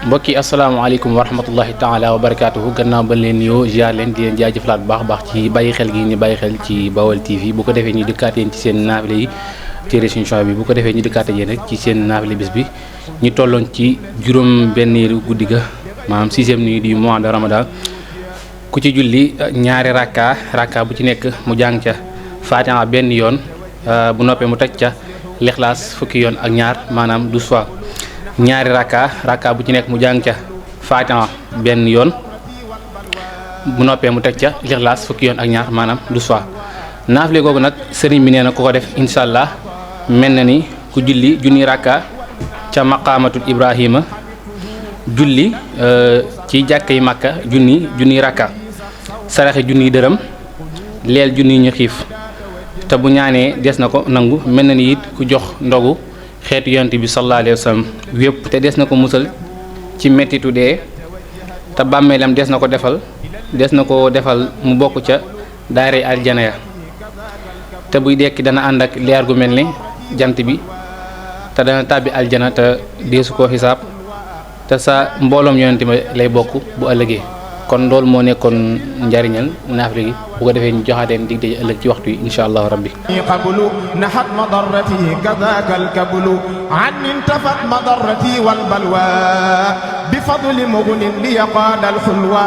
mbokki asalaamaaleykum wa rahmatullahi taala wa barakaatuhu gannaaw ba leen nuyoo ziar leen di leen jaajëfalaat bu baax ci bàyyi xel gi ñu bàyyi xel ci Baol TV bu ko defee ñu dikkaat yéen ci seen naafile yi téere suñu bi bu ko defee ñu dikkaat yéen rek ci seen naafile bis bi ñu tolloon ci juróom benneelu guddi ga maanaam 6e nuit du mois de Ramadan ku ci julli ñaari rakka bu ci nekk mu jàng ca Fatiha benn yoon bu noppee mu teg ca Lixlaas fukki yoon ak ñaar maanaam 12 fois ñaari rakka bu ci nekk mu jàng ca Fatiha benn yoon bu noppee mu teg ca Lixlaas fukki yoon ak ñaar maanaam 12 fois naafile googu nag sëriñ bi nee na ku ko def incha allah mel na ni ku julli junni rakka ca maqaamatul Ibrahima julli ci jàkka yi Makka junni rakka saraxe junni dërëm leel junni ñu xiif te bu ñaanee des na ko nangu mel na ni it ku jox ndogu xeetu yonent bi sallallahu alayhi wa sallam wépp te des na ko musal ci mettitu dee te bàmmeelam des na ko defal mu bokk ca daaray aljana ya te buy dekki dana ànd ak leer gu mel ni jant bi te dana tàbbi aljana te deesu ko xisaab te sa mbooloom yonent bi lay bokk bu ëllëgee kon loolu moo nekkoon njariñal naafile gi bu ko defee ñu joxaateen dig daje ëllëg ci waxtu yi insha allahu rabbi qablu nahat madarrati kadaka alkablu an intafat madarrati wal balwa bi fadli mughnin li yaqada alxulwa